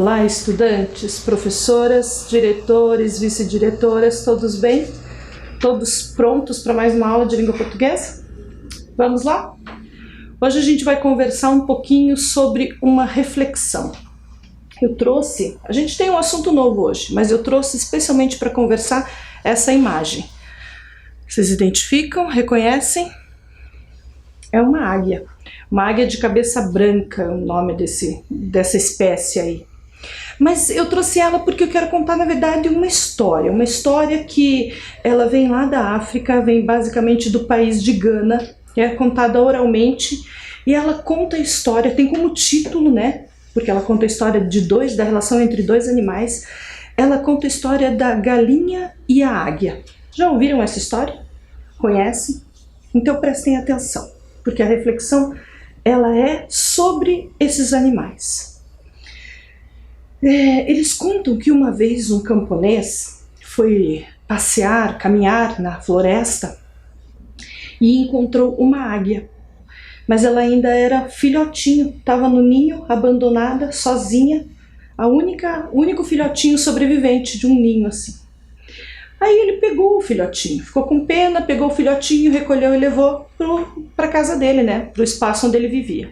Olá, estudantes, professoras, diretores, vice-diretoras, todos bem? Todos prontos para mais uma aula de língua portuguesa? Vamos lá? Hoje a gente vai conversar um pouquinho sobre uma reflexão. A gente tem um assunto novo hoje, mas eu trouxe especialmente para conversar essa imagem. Vocês identificam, reconhecem? É uma águia de cabeça branca, o nome dessa espécie aí. Mas eu trouxe ela porque eu quero contar, na verdade, uma história que ela vem lá da África, vem basicamente do país de Gana, é contada oralmente, e ela conta a história, tem como título, né, porque ela conta a história da relação entre dois animais, ela conta a história da galinha e a águia. Já ouviram essa história? Conhecem? Então prestem atenção, porque a reflexão ela é sobre esses animais. Eles contam que uma vez um camponês foi caminhar na floresta e encontrou uma águia, mas ela ainda era filhotinho, estava no ninho, abandonada, sozinha, o único filhotinho sobrevivente de um ninho assim. Aí ele pegou o filhotinho, ficou com pena, pegou o filhotinho, recolheu e levou para casa dele, né, para o espaço onde ele vivia.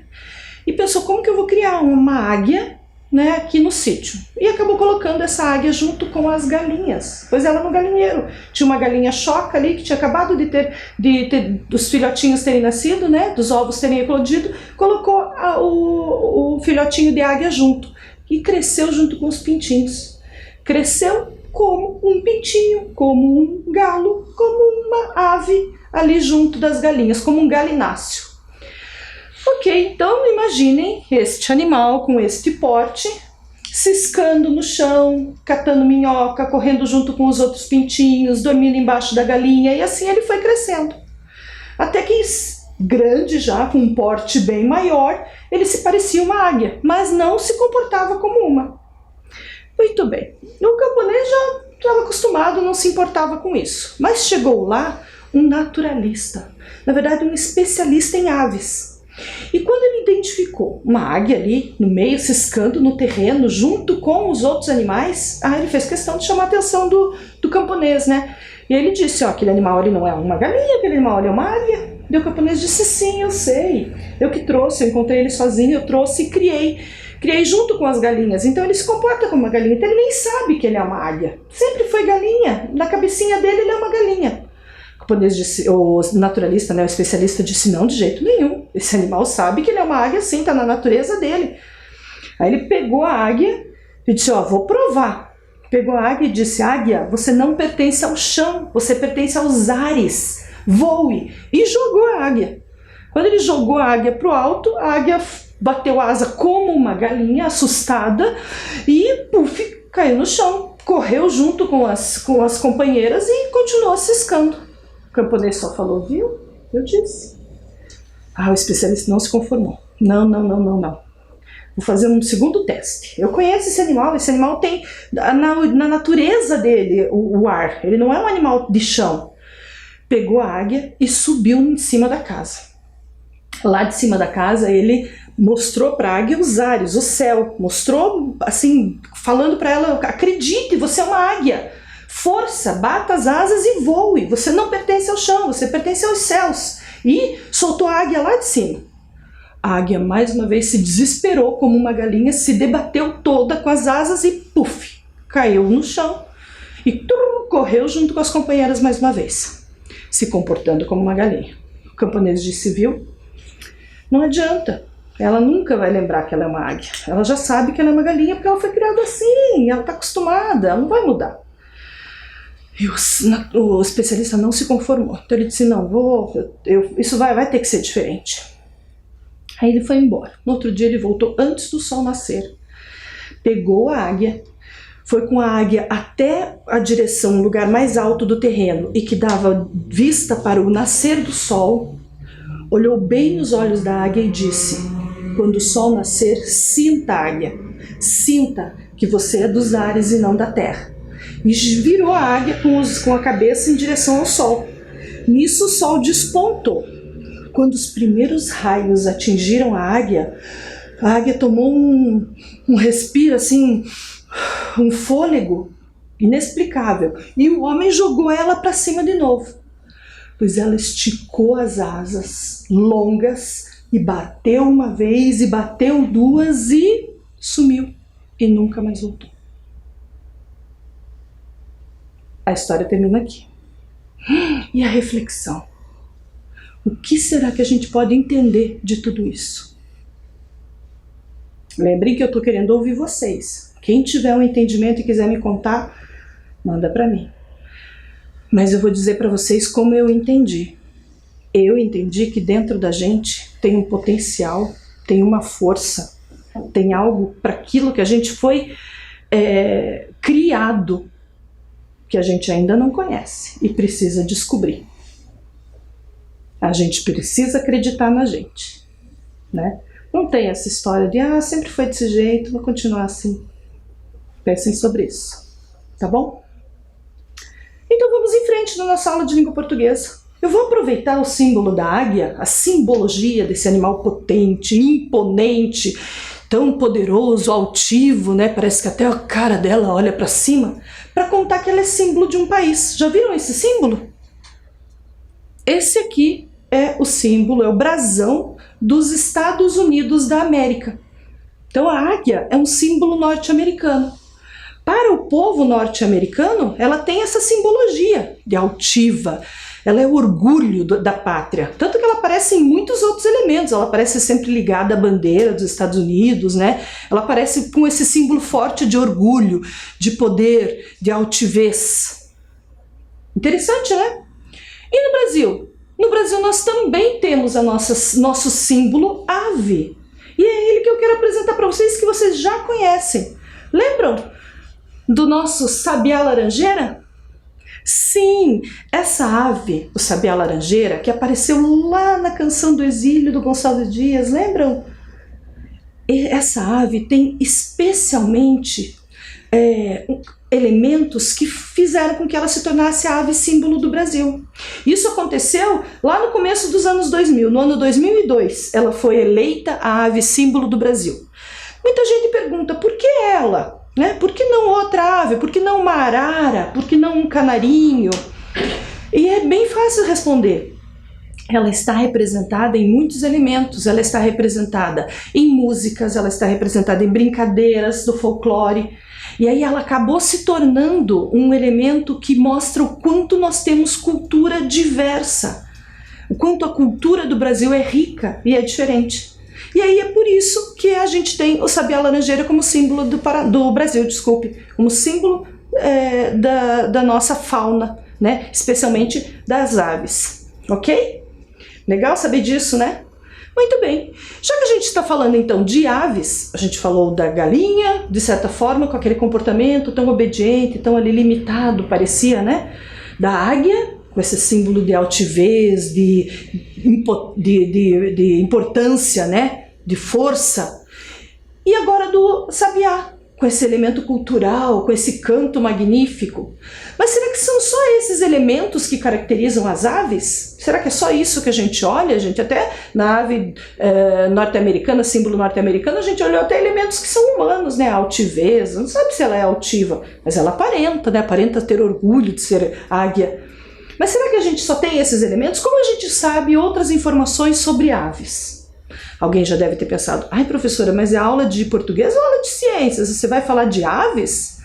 E pensou, como que eu vou criar uma águia, né, aqui no sítio? E acabou colocando essa águia junto com as galinhas, pois ela no galinheiro. Tinha uma galinha choca ali, que tinha acabado de ter dos filhotinhos terem nascido, né, dos ovos terem eclodido, colocou o filhotinho de águia junto. E cresceu junto com os pintinhos. Cresceu como um pintinho, como um galo, como uma ave ali junto das galinhas, como um galináceo. Ok, então imaginem este animal com este porte, ciscando no chão, catando minhoca, correndo junto com os outros pintinhos, dormindo embaixo da galinha, e assim ele foi crescendo. Até que, grande já, com um porte bem maior, ele se parecia uma águia, mas não se comportava como uma. Muito bem, o camponês já estava acostumado, não se importava com isso. Mas chegou lá um naturalista, na verdade um especialista em aves. E quando ele identificou uma águia ali no meio, ciscando no terreno, junto com os outros animais, ele fez questão de chamar a atenção do camponês, né? E ele disse, aquele animal ali não é uma galinha, aquele animal ali é uma águia. E o camponês disse, sim, eu sei, eu que trouxe, eu encontrei ele sozinho, eu trouxe e criei junto com as galinhas, então ele se comporta como uma galinha, então ele nem sabe que ele é uma águia, sempre foi galinha, na cabecinha dele ele é uma galinha. O camponês disse, o naturalista, né, o especialista disse, não, de jeito nenhum, esse animal sabe que ele é uma águia sim, está na natureza dele. Aí ele pegou a águia e disse, vou provar. Pegou a águia e disse, águia, você não pertence ao chão, você pertence aos ares, voe, e jogou a águia. Quando ele jogou a águia para o alto, a águia bateu a asa como uma galinha, assustada, e puf, caiu no chão, correu junto com as companheiras e continuou ciscando. O camponês só falou, viu? Eu disse. O especialista não se conformou. Não. Vou fazer um segundo teste. Eu conheço esse animal tem na natureza dele o ar, ele não é um animal de chão. Pegou a águia e subiu em cima da casa. Lá de cima da casa ele mostrou para a águia os ares, o céu, mostrou assim, falando para ela, acredite, você é uma águia, força, bata as asas e voe, você não pertence ao chão, você pertence aos céus. E soltou a águia lá de cima. A águia mais uma vez se desesperou como uma galinha, se debateu toda com as asas e puf, caiu no chão e correu junto com as companheiras mais uma vez, se comportando como uma galinha. O camponês disse, viu? Não adianta, ela nunca vai lembrar que ela é uma águia. Ela já sabe que ela é uma galinha porque ela foi criada assim, ela está acostumada, ela não vai mudar. E o especialista não se conformou. Então ele disse, não, isso vai ter que ser diferente. Aí ele foi embora. No outro dia ele voltou antes do sol nascer. Pegou a águia, foi com a águia até a direção, o lugar mais alto do terreno e que dava vista para o nascer do sol. Olhou bem nos olhos da águia e disse, quando o sol nascer, sinta, águia, sinta que você é dos ares e não da terra. E virou a águia com a cabeça em direção ao sol. Nisso o sol despontou. Quando os primeiros raios atingiram a águia, A águia tomou um respiro assim, um fôlego inexplicável, e o homem jogou ela para cima de novo, pois ela esticou as asas longas e bateu uma vez e bateu duas e sumiu e nunca mais voltou. A história termina aqui. E a reflexão? O que será que a gente pode entender de tudo isso? Lembrem que eu estou querendo ouvir vocês. Quem tiver um entendimento e quiser me contar, manda para mim. Mas eu vou dizer para vocês como eu entendi. Eu entendi que dentro da gente tem um potencial, tem uma força, tem algo para aquilo que a gente foi criado, que a gente ainda não conhece e precisa descobrir. A gente precisa acreditar na gente, né? Não tem essa história de sempre foi desse jeito, vou continuar assim. Pensem sobre isso, tá bom? Então vamos em frente na nossa aula de língua portuguesa. Eu vou aproveitar o símbolo da águia, a simbologia desse animal potente, imponente, tão poderoso, altivo, né? Parece que até a cara dela olha para cima, para contar que ela é símbolo de um país. Já viram esse símbolo? Esse aqui é o símbolo, é o brasão dos Estados Unidos da América. Então a águia é um símbolo norte-americano. Para o povo norte-americano, ela tem essa simbologia de altiva, ela é o orgulho da pátria, tanto que ela aparece em muitos outros elementos, ela aparece sempre ligada à bandeira dos Estados Unidos, né? Ela aparece com esse símbolo forte de orgulho, de poder, de altivez. Interessante, né? E no Brasil? No Brasil nós também temos nosso símbolo ave. E é ele que eu quero apresentar para vocês, que vocês já conhecem. Lembram do nosso sabiá laranjeira? Sim, essa ave, o sabiá laranjeira, que apareceu lá na Canção do Exílio do Gonçalves Dias, lembram? E essa ave tem especialmente elementos que fizeram com que ela se tornasse a ave símbolo do Brasil. Isso aconteceu lá no começo dos anos 2000, no ano 2002, ela foi eleita a ave símbolo do Brasil. Muita gente pergunta, por que ela? Né? Por que não outra ave? Por que não uma arara? Por que não um canarinho? E é bem fácil responder. Ela está representada em muitos elementos, ela está representada em músicas, ela está representada em brincadeiras do folclore. E aí ela acabou se tornando um elemento que mostra o quanto nós temos cultura diversa, o quanto a cultura do Brasil é rica e é diferente. E aí é por isso que a gente tem o sabiá laranjeira como símbolo do Brasil, como símbolo da nossa fauna, né? Especialmente das aves, ok? Legal saber disso, né? Muito bem, já que a gente está falando então de aves, a gente falou da galinha, de certa forma, com aquele comportamento tão obediente, tão ali limitado, parecia, né? Da águia, com esse símbolo de altivez, de importância, né? De força. E agora do sabiá, com esse elemento cultural, com esse canto magnífico. Mas será que são só esses elementos que caracterizam as aves? Será que é só isso que a gente olha? A gente até na ave norte-americana, símbolo norte-americano, a gente olhou até elementos que são humanos, né? A altivez, não sabe se ela é altiva, mas ela aparenta, né? Aparenta ter orgulho de ser águia. Mas será que a gente só tem esses elementos? Como a gente sabe outras informações sobre aves? Alguém já deve ter pensado, ai professora, mas é aula de português ou aula de ciências? Você vai falar de aves?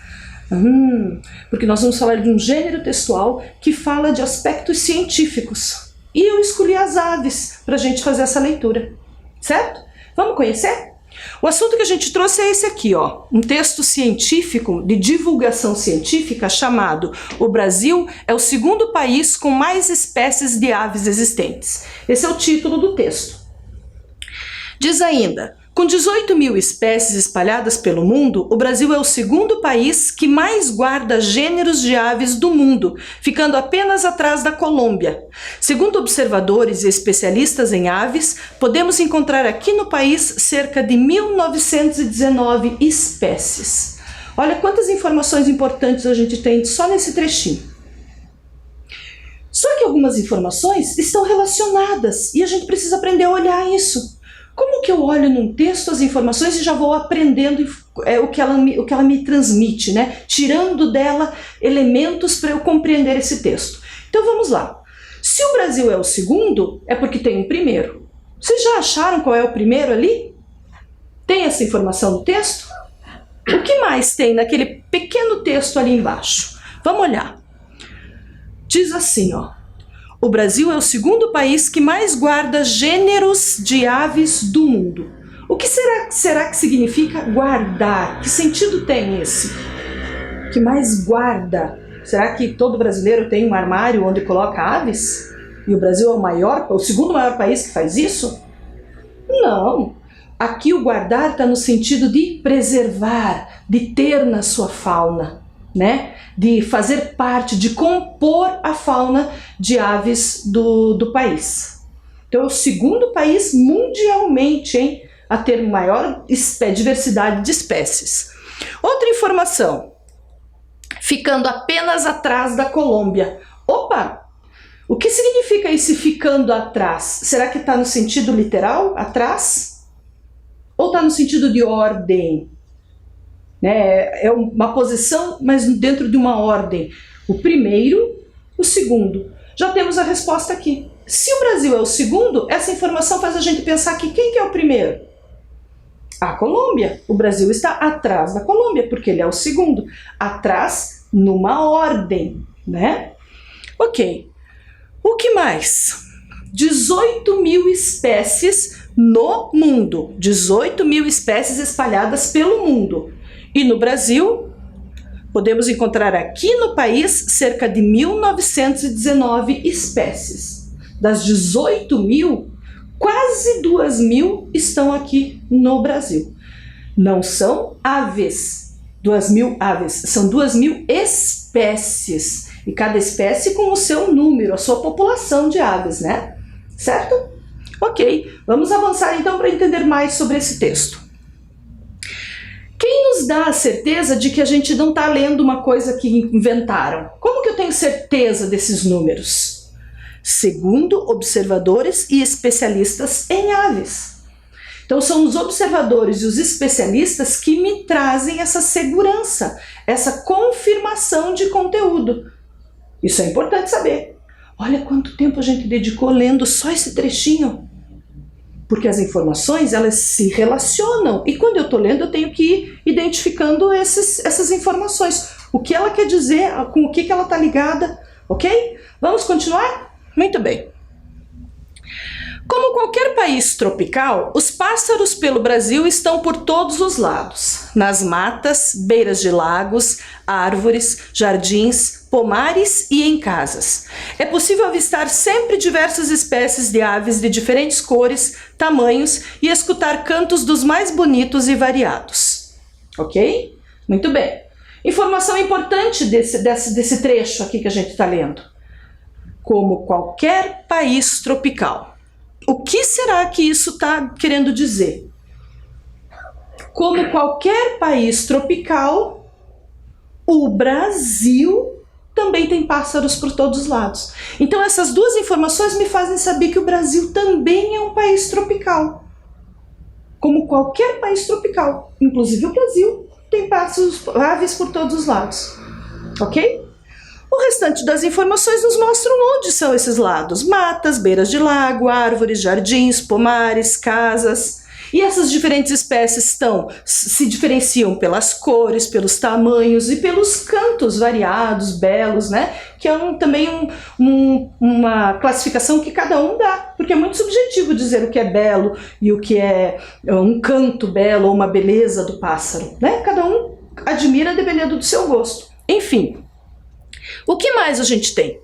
Porque nós vamos falar de um gênero textual que fala de aspectos científicos. E eu escolhi as aves para a gente fazer essa leitura, certo? Vamos conhecer? O assunto que a gente trouxe é esse aqui, ó, um texto científico de divulgação científica chamado O Brasil é o segundo país com mais espécies de aves existentes. Esse é o título do texto. Diz ainda, com 18 mil espécies espalhadas pelo mundo, o Brasil é o segundo país que mais guarda gêneros de aves do mundo, ficando apenas atrás da Colômbia. Segundo observadores e especialistas em aves, podemos encontrar aqui no país cerca de 1919 espécies. Olha quantas informações importantes a gente tem só nesse trechinho. Só que algumas informações estão relacionadas e a gente precisa aprender a olhar isso. Como que eu olho num texto as informações e já vou aprendendo o que ela me transmite, né? Tirando dela elementos para eu compreender esse texto. Então vamos lá. Se o Brasil é o segundo, é porque tem um primeiro. Vocês já acharam qual é o primeiro ali? Tem essa informação no texto? O que mais tem naquele pequeno texto ali embaixo? Vamos olhar. Diz assim, ó. O Brasil é o segundo país que mais guarda gêneros de aves do mundo. O que será que significa guardar? Que sentido tem esse? Que mais guarda? Será que todo brasileiro tem um armário onde coloca aves? E o Brasil é o segundo maior país que faz isso? Não. Aqui o guardar está no sentido de preservar, de ter na sua fauna, né? De fazer parte, de compor a fauna de aves do país. Então é o segundo país mundialmente, hein, a ter maior diversidade de espécies. Outra informação, ficando apenas atrás da Colômbia. Opa! O que significa esse ficando atrás? Será que está no sentido literal, atrás? Ou está no sentido de ordem? Né? É uma posição, mas dentro de uma ordem. O primeiro, o segundo. Já temos a resposta aqui. Se o Brasil é o segundo, essa informação faz a gente pensar que quem que é o primeiro? A Colômbia. O Brasil está atrás da Colômbia, porque ele é o segundo. Atrás numa ordem, né? Ok. O que mais? 18 mil espécies no mundo. 18 mil espécies espalhadas pelo mundo. E no Brasil, podemos encontrar aqui no país cerca de 1.919 espécies. Das 18 mil, quase 2 mil estão aqui no Brasil. Não são aves, 2 mil aves, são 2 mil espécies. E cada espécie com o seu número, a sua população de aves, né? Certo? Ok, vamos avançar então para entender mais sobre esse texto. Quem nos dá a certeza de que a gente não está lendo uma coisa que inventaram? Como que eu tenho certeza desses números? Segundo observadores e especialistas em aves. Então são os observadores e os especialistas que me trazem essa segurança, essa confirmação de conteúdo. Isso é importante saber. Olha quanto tempo a gente dedicou lendo só esse trechinho. Porque as informações, elas se relacionam. E quando eu estou lendo, eu tenho que ir identificando essas informações. O que ela quer dizer, com o que ela está ligada, ok? Vamos continuar? Muito bem. Como qualquer país tropical, os pássaros pelo Brasil estão por todos os lados. Nas matas, beiras de lagos, árvores, jardins, pomares e em casas. É possível avistar sempre diversas espécies de aves de diferentes cores, tamanhos e escutar cantos dos mais bonitos e variados. Ok? Muito bem. Informação importante desse trecho aqui que a gente está lendo. Como qualquer país tropical. O que será que isso está querendo dizer? Como qualquer país tropical, o Brasil também tem pássaros por todos os lados. Então essas duas informações me fazem saber que o Brasil também é um país tropical. Como qualquer país tropical, inclusive o Brasil tem pássaros, aves por todos os lados. Ok? O restante das informações nos mostram onde são esses lados. Matas, beiras de lago, árvores, jardins, pomares, casas. E essas diferentes espécies se diferenciam pelas cores, pelos tamanhos e pelos cantos variados, belos, né? Que é também uma classificação que cada um dá, porque é muito subjetivo dizer o que é belo e o que é um canto belo ou uma beleza do pássaro, né? Cada um admira dependendo do seu gosto. Enfim. O que mais a gente tem?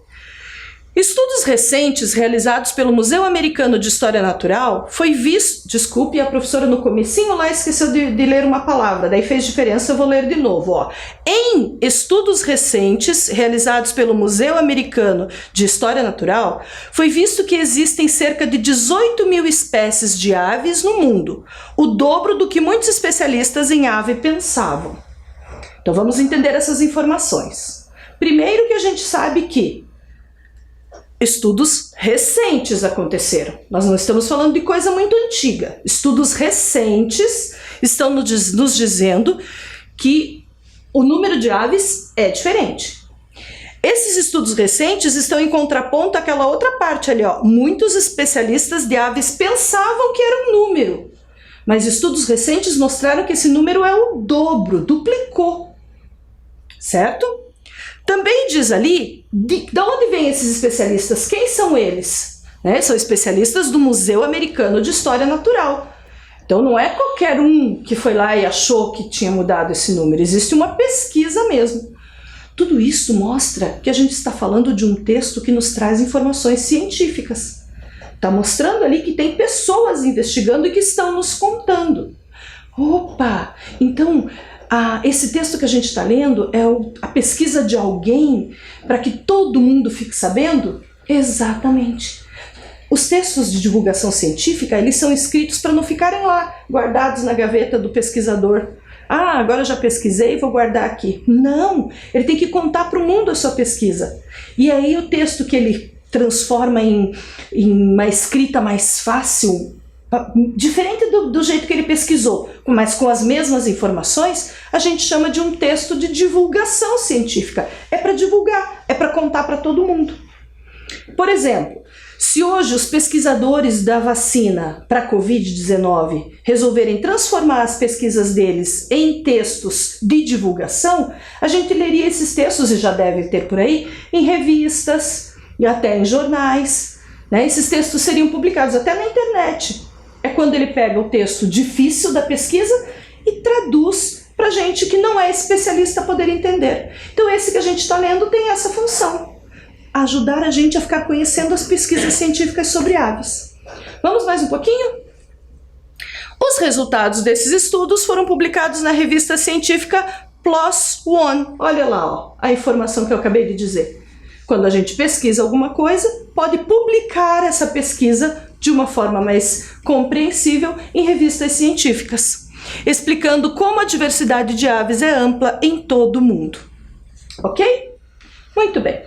Estudos recentes realizados pelo Museu Americano de História Natural foi visto... Desculpe, a professora no comecinho lá esqueceu de ler uma palavra, daí fez diferença, eu vou ler de novo. Ó. Em estudos recentes realizados pelo Museu Americano de História Natural, foi visto que existem cerca de 18 mil espécies de aves no mundo, o dobro do que muitos especialistas em ave pensavam. Então vamos entender essas informações. Primeiro que a gente sabe que Estudos recentes aconteceram. Nós não estamos falando de coisa muito antiga. Estudos recentes estão nos dizendo que o número de aves é diferente. Esses estudos recentes estão em contraponto àquela outra parte ali, ó. Muitos especialistas de aves pensavam que era um número, mas estudos recentes mostraram que esse número é o dobro, duplicou, certo? Também diz ali, de onde vêm esses especialistas? Quem são eles? São especialistas do Museu Americano de História Natural. Então não é qualquer um que foi lá e achou que tinha mudado esse número, existe uma pesquisa mesmo. Tudo isso mostra que a gente está falando de um texto que nos traz informações científicas. Está mostrando ali que tem pessoas investigando e que estão nos contando. Opa! Então, esse texto que a gente está lendo é a pesquisa de alguém para que todo mundo fique sabendo? Exatamente. Os textos de divulgação científica, eles são escritos para não ficarem lá, guardados na gaveta do pesquisador. Agora eu já pesquisei, vou guardar aqui. Não, ele tem que contar para o mundo a sua pesquisa. E aí o texto que ele transforma em uma escrita mais fácil, diferente do jeito que ele pesquisou, mas com as mesmas informações, a gente chama de um texto de divulgação científica. É para divulgar, é para contar para todo mundo. Por exemplo, se hoje os pesquisadores da vacina para a Covid-19 resolverem transformar as pesquisas deles em textos de divulgação, a gente leria esses textos, e já deve ter por aí, em revistas e até em jornais, né? Esses textos seriam publicados até na internet. É quando ele pega o texto difícil da pesquisa e traduz para gente que não é especialista poder entender. Então esse que a gente está lendo tem essa função. Ajudar a gente a ficar conhecendo as pesquisas científicas sobre aves. Vamos mais um pouquinho? Os resultados desses estudos foram publicados na revista científica PLOS ONE. Olha lá, ó, a informação que eu acabei de dizer. Quando a gente pesquisa alguma coisa, pode publicar essa pesquisa de uma forma mais compreensível em revistas científicas, explicando como a diversidade de aves é ampla em todo o mundo. Ok? Muito bem.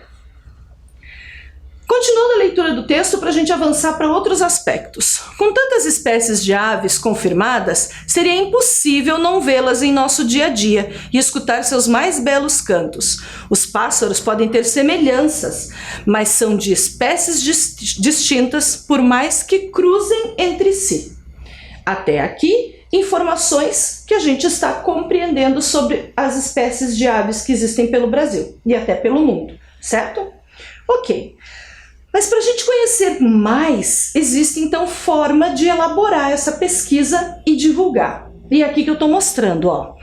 Continuando a leitura do texto para a gente avançar para outros aspectos. Com tantas espécies de aves confirmadas, seria impossível não vê-las em nosso dia a dia e escutar seus mais belos cantos. Os pássaros podem ter semelhanças, mas são de espécies distintas por mais que cruzem entre si. Até aqui, informações que a gente está compreendendo sobre as espécies de aves que existem pelo Brasil e até pelo mundo, certo? Ok. Mas para a gente conhecer mais, existe então forma de elaborar essa pesquisa e divulgar. E é aqui que eu estou mostrando, ó.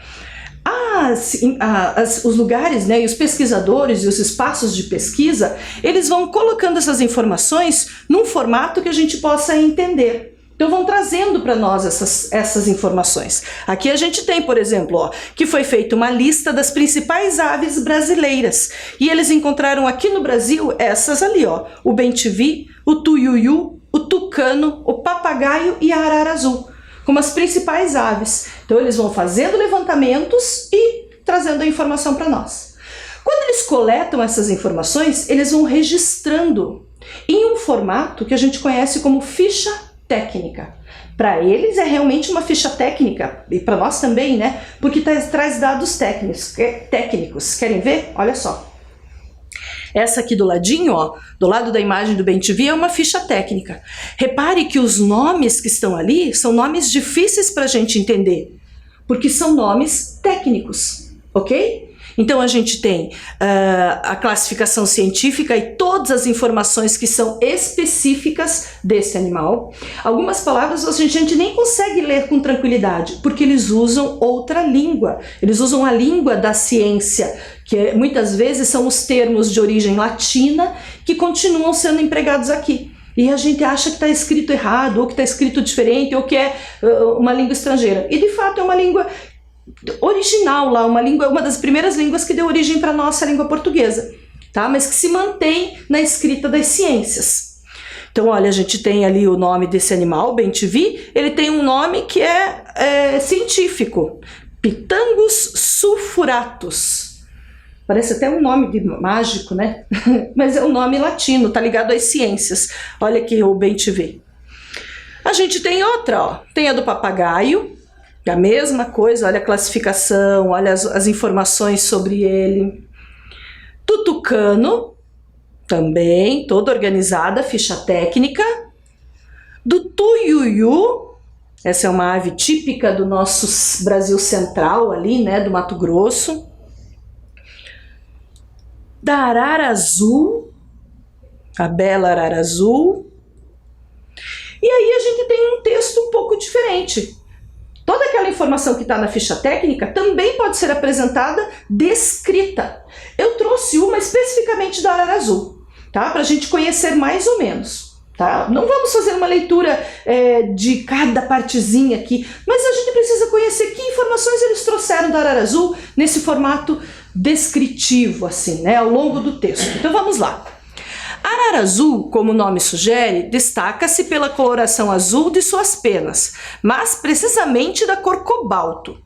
Os lugares, né, e os pesquisadores e os espaços de pesquisa, eles vão colocando essas informações num formato que a gente possa entender. Então vão trazendo para nós essas informações. Aqui a gente tem, por exemplo, ó, que foi feita uma lista das principais aves brasileiras. E eles encontraram aqui no Brasil essas ali, ó, o bem-te-vi, o tuiuiu, o tucano, o papagaio e a arara azul, como as principais aves. Então eles vão fazendo levantamentos e trazendo a informação para nós. Quando eles coletam essas informações, eles vão registrando em um formato que a gente conhece como ficha técnica. Para eles é realmente uma ficha técnica, e para nós também, né? Porque traz dados técnicos. Querem ver? Olha só. Essa aqui do ladinho, ó, do lado da imagem do bem-te-vi, é uma ficha técnica. Repare que os nomes que estão ali são nomes difíceis para a gente entender, porque são nomes técnicos, ok? Então a gente tem a classificação científica e todas as informações que são específicas desse animal. Algumas palavras a gente nem consegue ler com tranquilidade, porque eles usam outra língua. Eles usam a língua da ciência, que muitas vezes são os termos de origem latina que continuam sendo empregados aqui. E a gente acha que está escrito errado, ou que está escrito diferente, ou que é uma língua estrangeira. E de fato é uma língua original lá, uma das primeiras línguas que deu origem para a nossa língua portuguesa, tá? Mas que se mantém na escrita das ciências. Então, olha, a gente tem ali o nome desse animal, bem-te-vi, ele tem um nome que é científico, Pitangus sulfuratus. Parece até um nome de mágico, né? Mas é um nome latino, tá ligado às ciências. Olha aqui o bem te vê. A gente tem outra, ó. Tem a do papagaio, a mesma coisa, olha a classificação, olha as informações sobre ele. Do tucano, também, toda organizada, ficha técnica. Do tuiuiu, essa é uma ave típica do nosso Brasil central ali, né, do Mato Grosso. Da arara azul, a bela arara azul. E aí a gente tem um texto um pouco diferente. Toda aquela informação que está na ficha técnica também pode ser apresentada descrita. Eu trouxe uma especificamente da arara azul, tá? Para a gente conhecer mais ou menos. Tá? Não vamos fazer uma leitura de cada partezinha aqui, mas a gente precisa conhecer que informações eles trouxeram da arara azul nesse formato descritivo, assim, né, ao longo do texto. Então vamos lá. A arara azul, como o nome sugere, destaca-se pela coloração azul de suas penas, mas precisamente da cor cobalto.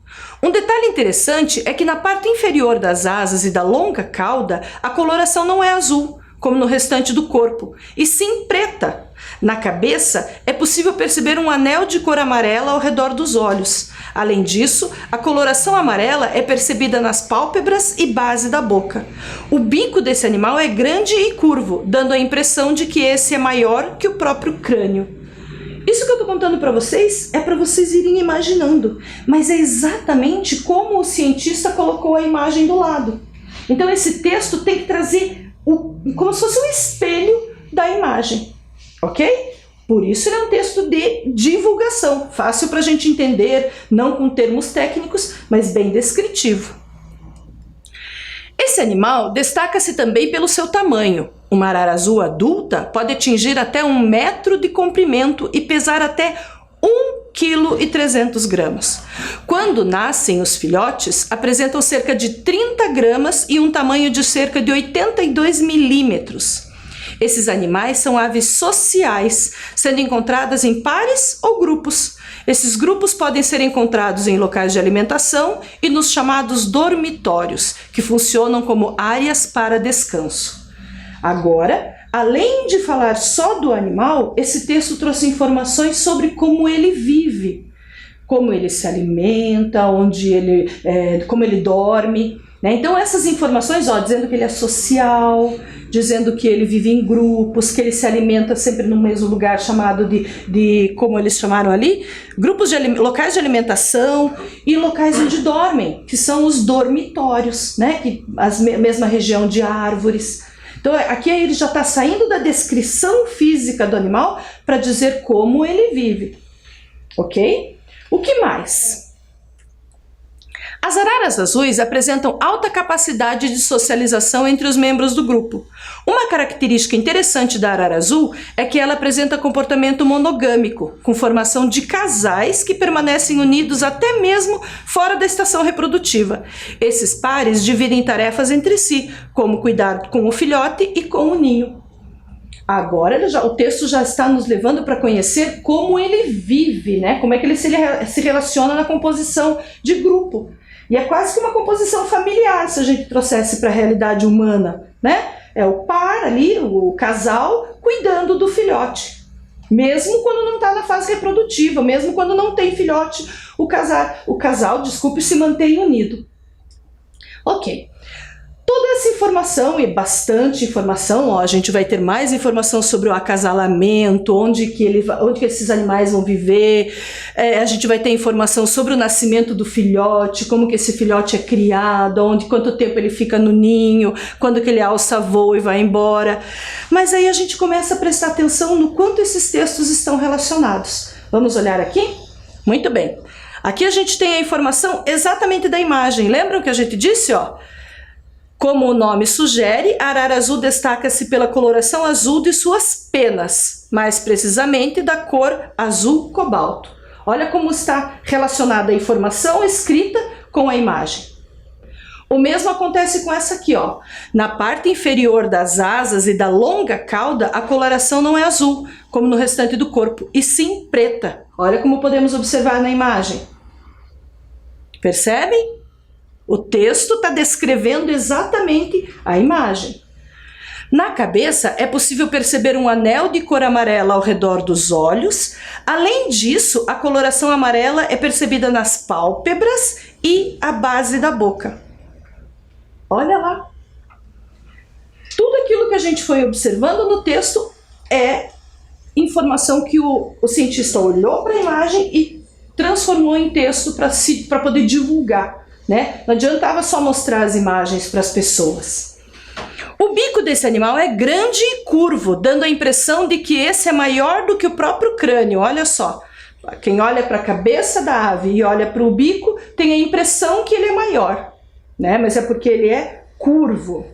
Um detalhe interessante é que na parte inferior das asas e da longa cauda, a coloração não é azul, como no restante do corpo, e sim preta. Na cabeça, é possível perceber um anel de cor amarela ao redor dos olhos. Além disso, a coloração amarela é percebida nas pálpebras e base da boca. O bico desse animal é grande e curvo, dando a impressão de que esse é maior que o próprio crânio. Isso que eu estou contando para vocês é para vocês irem imaginando, mas é exatamente como o cientista colocou a imagem do lado. Então esse texto tem que trazer como se fosse um espelho da imagem, ok? Por isso ele é um texto de divulgação, fácil para a gente entender, não com termos técnicos, mas bem descritivo. Esse animal destaca-se também pelo seu tamanho. Uma arara azul adulta pode atingir até 1 metro de comprimento e pesar até 1,3 kg. Quando nascem os filhotes, apresentam cerca de 30 gramas e um tamanho de cerca de 82 milímetros. Esses animais são aves sociais, sendo encontradas em pares ou grupos. Esses grupos podem ser encontrados em locais de alimentação e nos chamados dormitórios, que funcionam como áreas para descanso. Agora, além de falar só do animal, esse texto trouxe informações sobre como ele vive, como ele se alimenta, como ele dorme, né? Então essas informações, dizendo que ele é social, dizendo que ele vive em grupos, que ele se alimenta sempre no mesmo lugar chamado de como eles chamaram ali, locais de alimentação e locais onde dormem, que são os dormitórios, né? Mesma região de árvores. Então aqui ele já está saindo da descrição física do animal para dizer como ele vive, ok? O que mais? As araras azuis apresentam alta capacidade de socialização entre os membros do grupo. Uma característica interessante da arara azul é que ela apresenta comportamento monogâmico, com formação de casais que permanecem unidos até mesmo fora da estação reprodutiva. Esses pares dividem tarefas entre si, como cuidar com o filhote e com o ninho. Agora o texto já está nos levando para conhecer como ele vive, né? Como é que ele se relaciona na composição de grupo. E é quase que uma composição familiar, se a gente trouxesse para a realidade humana, né? É o par ali, o casal, cuidando do filhote. Mesmo quando não está na fase reprodutiva, mesmo quando não tem filhote, o casal, se mantém unido. Ok. Toda essa informação e bastante informação, a gente vai ter mais informação sobre o acasalamento, onde que esses animais vão viver, a gente vai ter informação sobre o nascimento do filhote, como que esse filhote é criado, quanto tempo ele fica no ninho, quando que ele alça voo e vai embora. Mas aí a gente começa a prestar atenção no quanto esses textos estão relacionados. Vamos olhar aqui? Muito bem. Aqui a gente tem a informação exatamente da imagem. Lembram o que a gente disse, Como o nome sugere, a arara azul destaca-se pela coloração azul de suas penas, mais precisamente da cor azul cobalto. Olha como está relacionada a informação escrita com a imagem. O mesmo acontece com essa aqui, Na parte inferior das asas e da longa cauda, a coloração não é azul, como no restante do corpo, e sim preta. Olha como podemos observar na imagem. Percebem? O texto está descrevendo exatamente a imagem. Na cabeça, é possível perceber um anel de cor amarela ao redor dos olhos. Além disso, a coloração amarela é percebida nas pálpebras e a base da boca. Olha lá. Tudo aquilo que a gente foi observando no texto é informação que o cientista olhou para a imagem e transformou em texto para poder divulgar, né? Não adiantava só mostrar as imagens para as pessoas. O bico desse animal é grande e curvo, dando a impressão de que esse é maior do que o próprio crânio. Olha só, quem olha para a cabeça da ave e olha para o bico tem a impressão que ele é maior, né? Mas é porque ele é curvo.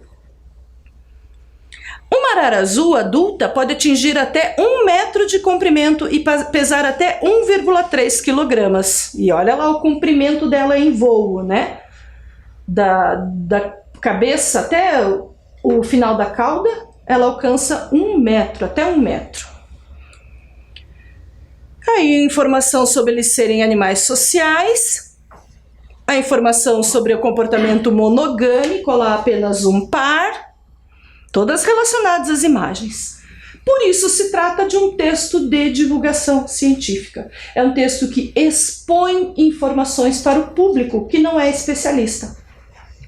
Uma arara azul adulta pode atingir até 1 metro de comprimento e pesar até 1,3 quilogramas. E olha lá o comprimento dela em voo, né? Da cabeça até o final da cauda, ela alcança 1 metro, até 1 metro. Aí informação sobre eles serem animais sociais, a informação sobre o comportamento monogâmico, lá apenas um par, todas relacionadas às imagens. Por isso se trata de um texto de divulgação científica. É um texto que expõe informações para o público que não é especialista,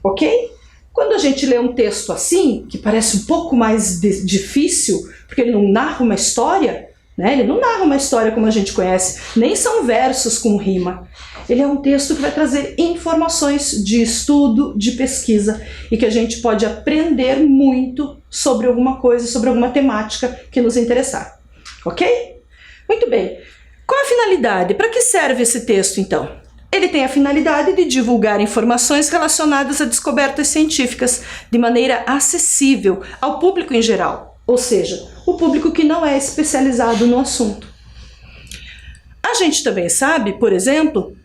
ok? Quando a gente lê um texto assim, que parece um pouco mais difícil, porque ele não narra uma história, né? Ele não narra uma história como a gente conhece, nem são versos com rima. Ele é um texto que vai trazer informações de estudo, de pesquisa, e que a gente pode aprender muito sobre alguma coisa, sobre alguma temática que nos interessar. Ok? Muito bem. Qual a finalidade? Para que serve esse texto, então? Ele tem a finalidade de divulgar informações relacionadas a descobertas científicas de maneira acessível ao público em geral, ou seja, o público que não é especializado no assunto. A gente também sabe, por exemplo,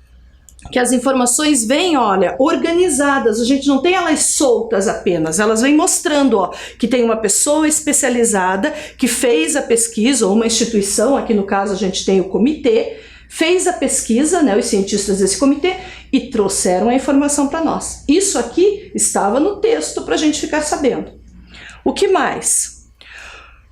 que as informações vêm, olha, organizadas, a gente não tem elas soltas apenas, elas vêm mostrando, ó, que tem uma pessoa especializada que fez a pesquisa, ou uma instituição, aqui no caso a gente tem o comitê, fez a pesquisa, né, os cientistas desse comitê, e trouxeram a informação para nós. Isso aqui estava no texto para a gente ficar sabendo. O que mais?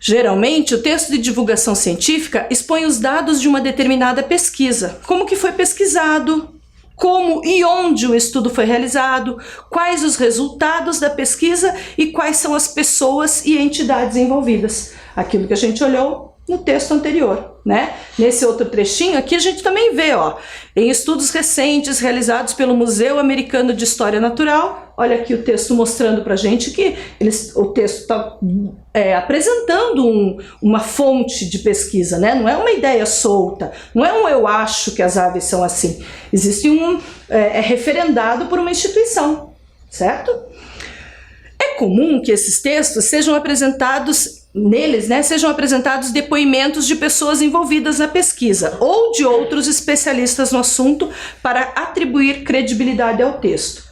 Geralmente, o texto de divulgação científica expõe os dados de uma determinada pesquisa, como que foi pesquisado, como e onde o estudo foi realizado, quais os resultados da pesquisa e quais são as pessoas e entidades envolvidas. Aquilo que a gente olhou no texto anterior, né? Nesse outro trechinho aqui a gente também vê, ó, em estudos recentes realizados pelo Museu Americano de História Natural, olha aqui o texto mostrando pra gente que o texto está apresentando uma fonte de pesquisa, né? Não é uma ideia solta, não é um eu acho que as aves são assim, existe é referendado por uma instituição, certo? É comum que esses textos sejam apresentados neles, né, sejam apresentados depoimentos de pessoas envolvidas na pesquisa ou de outros especialistas no assunto para atribuir credibilidade ao texto.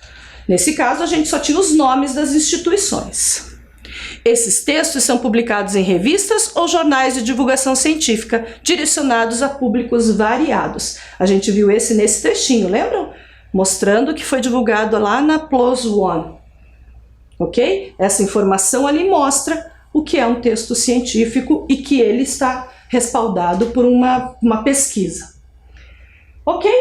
Nesse caso, a gente só tinha os nomes das instituições. Esses textos são publicados em revistas ou jornais de divulgação científica, direcionados a públicos variados. A gente viu esse nesse trechinho, lembram? Mostrando que foi divulgado lá na PLOS ONE. Ok? Essa informação ali mostra o que é um texto científico e que ele está respaldado por uma pesquisa. Ok?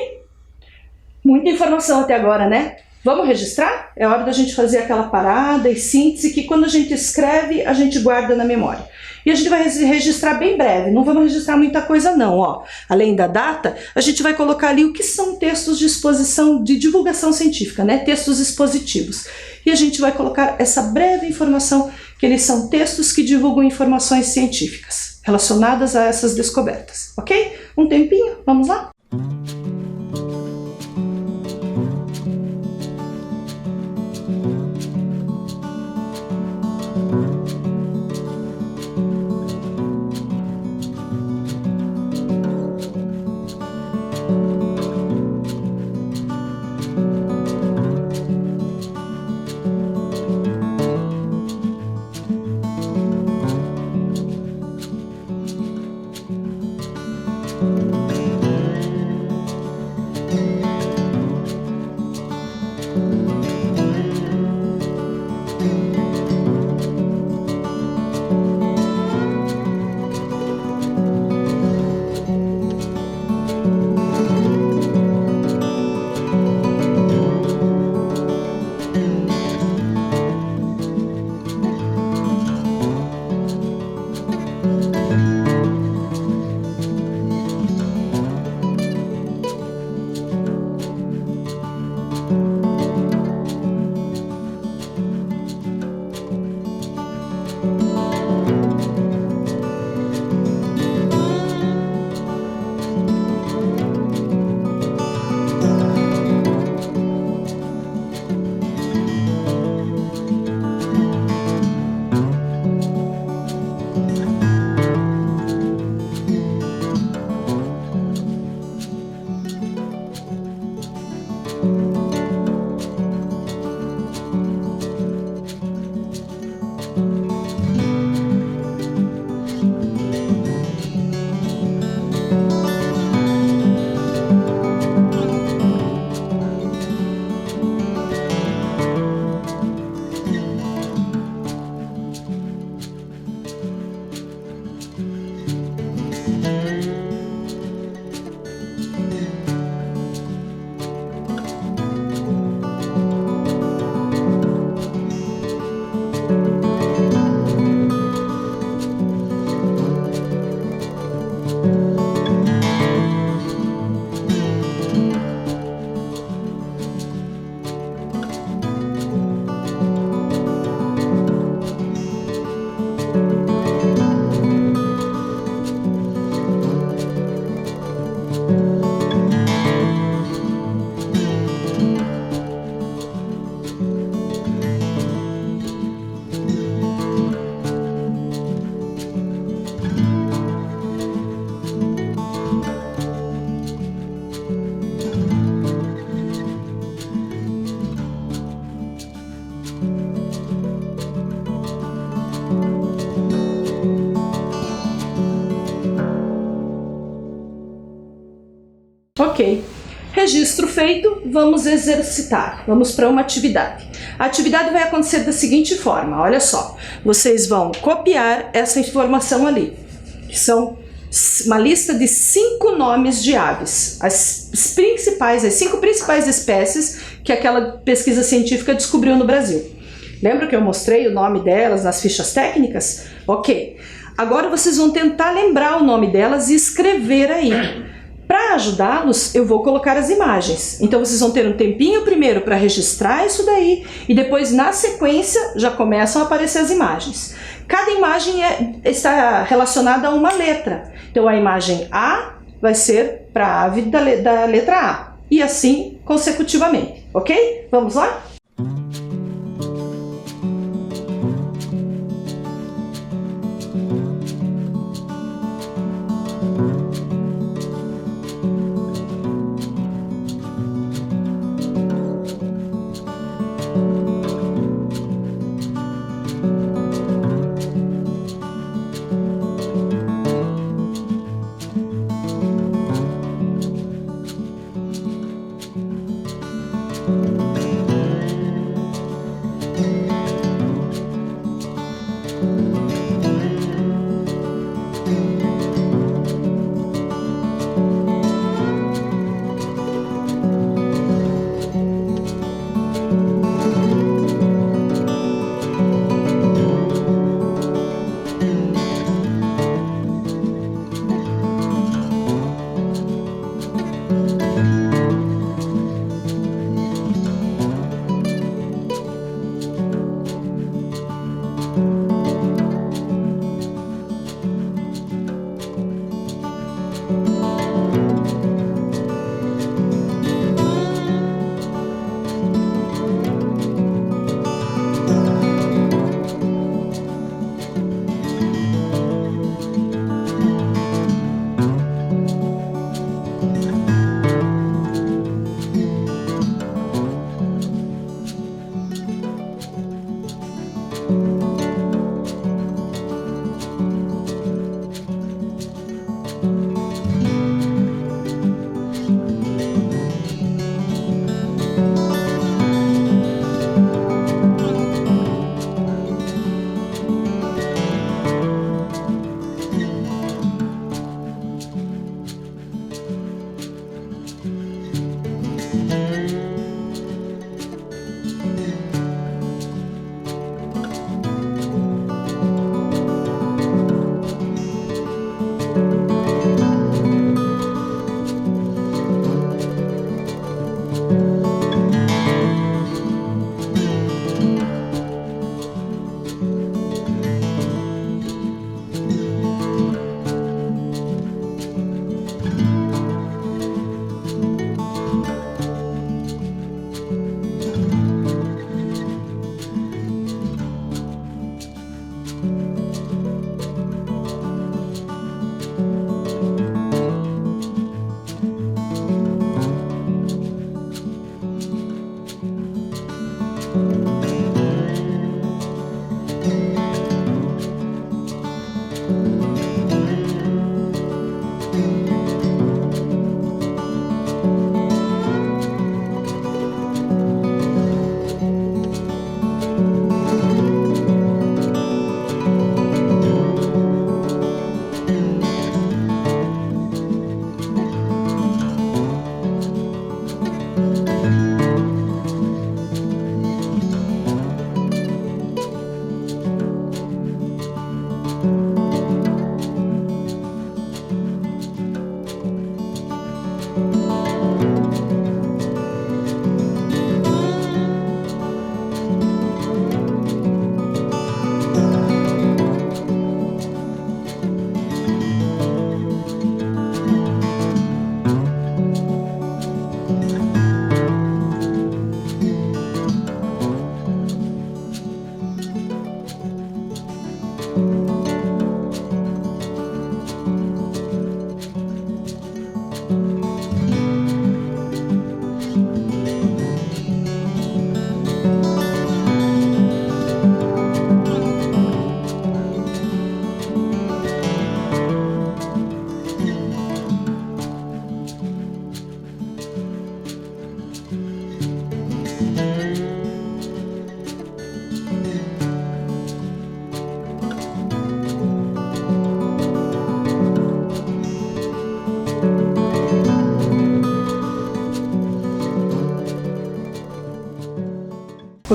Muita informação até agora, né? Vamos registrar? É hora da gente fazer aquela parada e síntese que quando a gente escreve, a gente guarda na memória. E a gente vai registrar bem breve, não vamos registrar muita coisa não, ó. Além da data, a gente vai colocar ali o que são textos de exposição, de divulgação científica, né? Textos expositivos. E a gente vai colocar essa breve informação que eles são textos que divulgam informações científicas relacionadas a essas descobertas, ok? Um tempinho, vamos lá? Ok, registro feito, vamos exercitar, vamos para uma atividade. A atividade vai acontecer da seguinte forma, olha só, vocês vão copiar essa informação ali, que são uma lista de 5 nomes de aves, as 5 principais espécies que aquela pesquisa científica descobriu no Brasil. Lembra que eu mostrei o nome delas nas fichas técnicas? Ok, agora vocês vão tentar lembrar o nome delas e escrever aí. Para ajudá-los, eu vou colocar as imagens. Então vocês vão ter um tempinho primeiro para registrar isso daí e depois na sequência já começam a aparecer as imagens. Cada imagem está relacionada a uma letra. Então a imagem A vai ser para a ave da letra A e assim consecutivamente, ok? Vamos lá?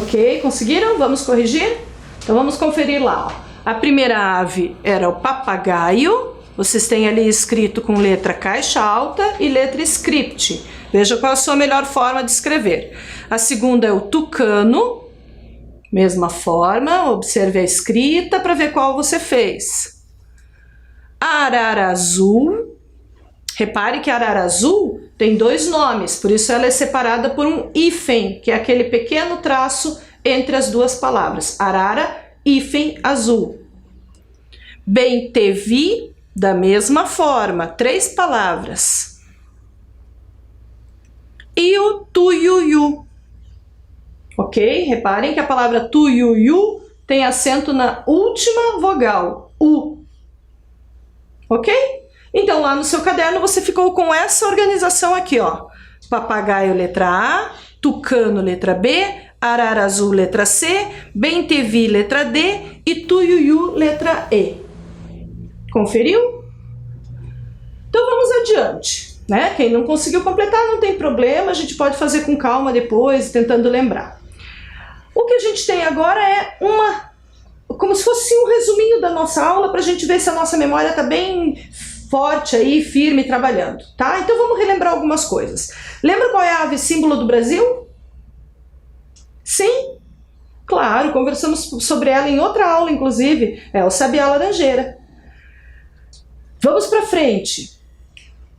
Ok, conseguiram? Vamos corrigir? Então vamos conferir lá. Ó. A primeira ave era o papagaio. Vocês têm ali escrito com letra caixa alta e letra script. Veja qual é a sua melhor forma de escrever. A segunda é o tucano. Mesma forma, observe a escrita para ver qual você fez. Arara azul. Repare que a arara azul tem dois nomes, por isso ela é separada por um hífen, que é aquele pequeno traço entre as duas palavras. Arara, hífen, azul. Bem-te-vi, da mesma forma, 3 palavras. E o tuiuiu. Ok? Reparem que a palavra tuiuiu tem acento na última vogal, u. Ok? Então, lá no seu caderno, você ficou com essa organização aqui, ó. Papagaio, letra A, tucano, letra B, arara azul, letra C, bem-te-vi, letra D e tuiuiu, letra E. Conferiu? Então, vamos adiante, né? Quem não conseguiu completar, não tem problema, a gente pode fazer com calma depois, tentando lembrar. O que a gente tem agora é como se fosse um resuminho da nossa aula, para a gente ver se a nossa memória está bem forte aí, firme, trabalhando, tá? Então vamos relembrar algumas coisas. Lembra qual é a ave símbolo do Brasil? Sim? Claro, conversamos sobre ela em outra aula, inclusive, é o sabiá laranjeira. Vamos para frente.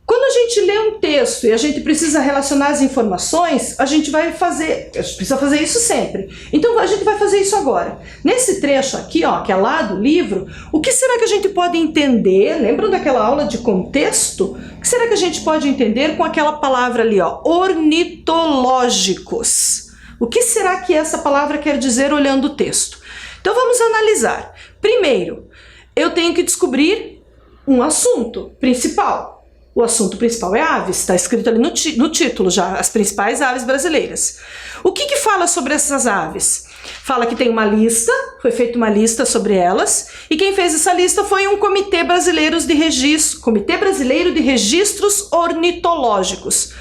Quando a gente lê um texto e a gente precisa relacionar as informações, a gente precisa fazer isso sempre. Então a gente vai fazer isso agora. Nesse trecho aqui, ó, que é lá do livro, o que será que a gente pode entender? Lembram daquela aula de contexto? O que será que a gente pode entender com aquela palavra ali, ó, ornitológicos? O que será que essa palavra quer dizer olhando o texto? Então vamos analisar. Primeiro, eu tenho que descobrir um assunto principal. O assunto principal é aves, está escrito ali no título já, as principais aves brasileiras. O que fala sobre essas aves? Fala que tem uma lista, foi feita uma lista sobre elas, e quem fez essa lista foi um Comitê Brasileiro de Registros Ornitológicos.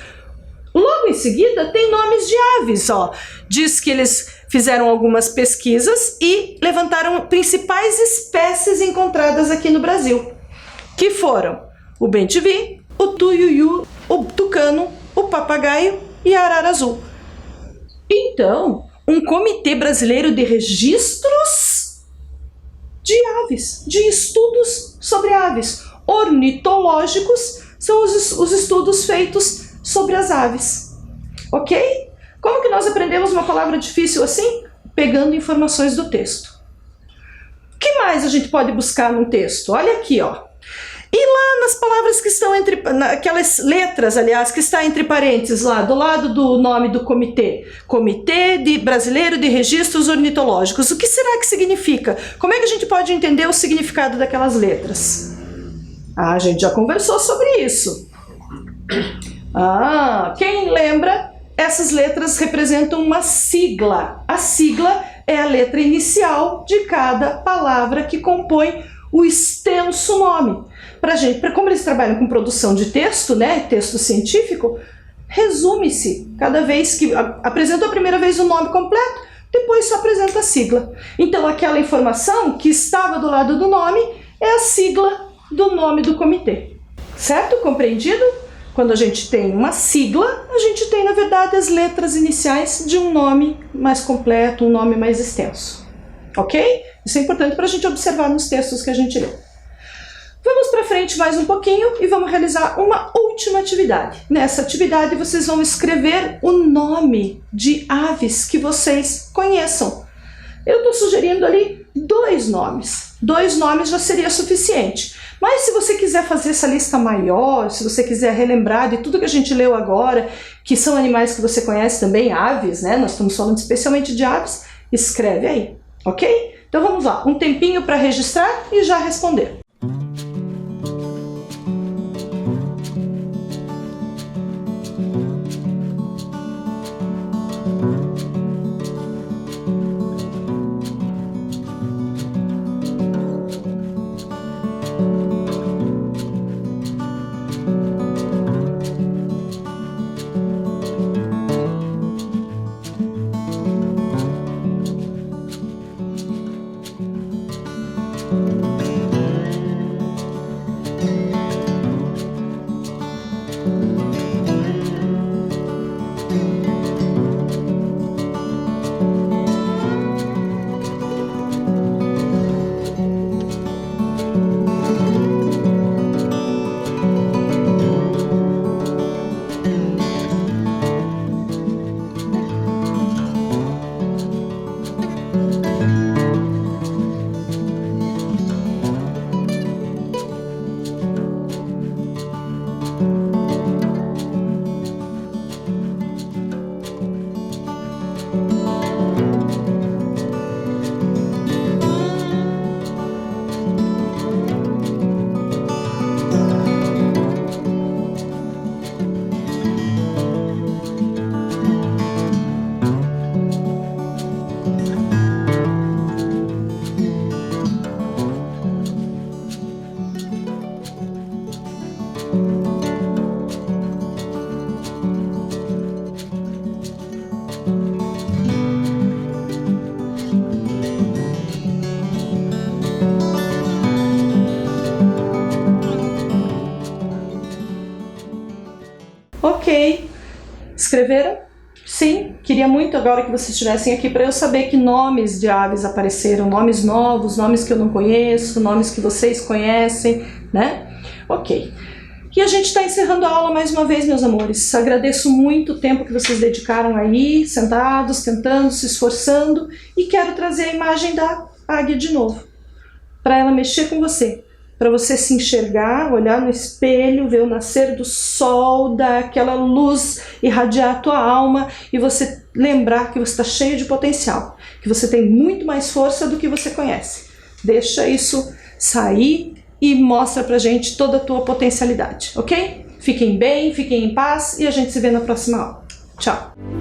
Logo em seguida tem nomes de aves, ó. Diz que eles fizeram algumas pesquisas e levantaram principais espécies encontradas aqui no Brasil, que foram o bem-te-vi, o tuiuiu, o tucano, o papagaio e a arara azul. Então, um Comitê Brasileiro de Registros de Aves, de estudos sobre aves. Ornitológicos são os estudos feitos sobre as aves. Ok? Como que nós aprendemos uma palavra difícil assim? Pegando informações do texto. O que mais a gente pode buscar num texto? Olha aqui, ó. E lá nas palavras que estão aquelas letras, aliás, que está entre parênteses lá, do lado do nome do comitê. Comitê Brasileiro de Registros Ornitológicos. O que será que significa? Como é que a gente pode entender o significado daquelas letras? A gente já conversou sobre isso. Quem lembra? Essas letras representam uma sigla. A sigla é a letra inicial de cada palavra que compõe o extenso nome. Como eles trabalham com produção de texto, né, texto científico, resume-se cada vez que apresenta a primeira vez o nome completo, depois só apresenta a sigla. Então aquela informação que estava do lado do nome é a sigla do nome do comitê. Certo? Compreendido? Quando a gente tem uma sigla, a gente tem, na verdade, as letras iniciais de um nome mais completo, um nome mais extenso. Ok? Isso é importante para a gente observar nos textos que a gente lê. Vamos para frente mais um pouquinho e vamos realizar uma última atividade. Nessa atividade vocês vão escrever o nome de aves que vocês conheçam. Eu estou sugerindo ali 2 nomes. 2 nomes já seria suficiente. Mas se você quiser fazer essa lista maior, se você quiser relembrar de tudo que a gente leu agora, que são animais que você conhece também, aves, né? Nós estamos falando especialmente de aves, escreve aí, ok? Então vamos lá, um tempinho para registrar e já responder. Ok, escreveram? Sim, queria muito agora que vocês estivessem aqui para eu saber que nomes de aves apareceram, nomes novos, nomes que eu não conheço, nomes que vocês conhecem, né? Ok. E a gente está encerrando a aula mais uma vez, meus amores. Agradeço muito o tempo que vocês dedicaram aí, sentados, tentando, se esforçando, e quero trazer a imagem da águia de novo, para ela mexer com você. Para você se enxergar, olhar no espelho, ver o nascer do sol, dar aquela luz, irradiar a tua alma e você lembrar que você está cheio de potencial, que você tem muito mais força do que você conhece. Deixa isso sair e mostra pra gente toda a tua potencialidade, ok? Fiquem bem, fiquem em paz e a gente se vê na próxima aula. Tchau!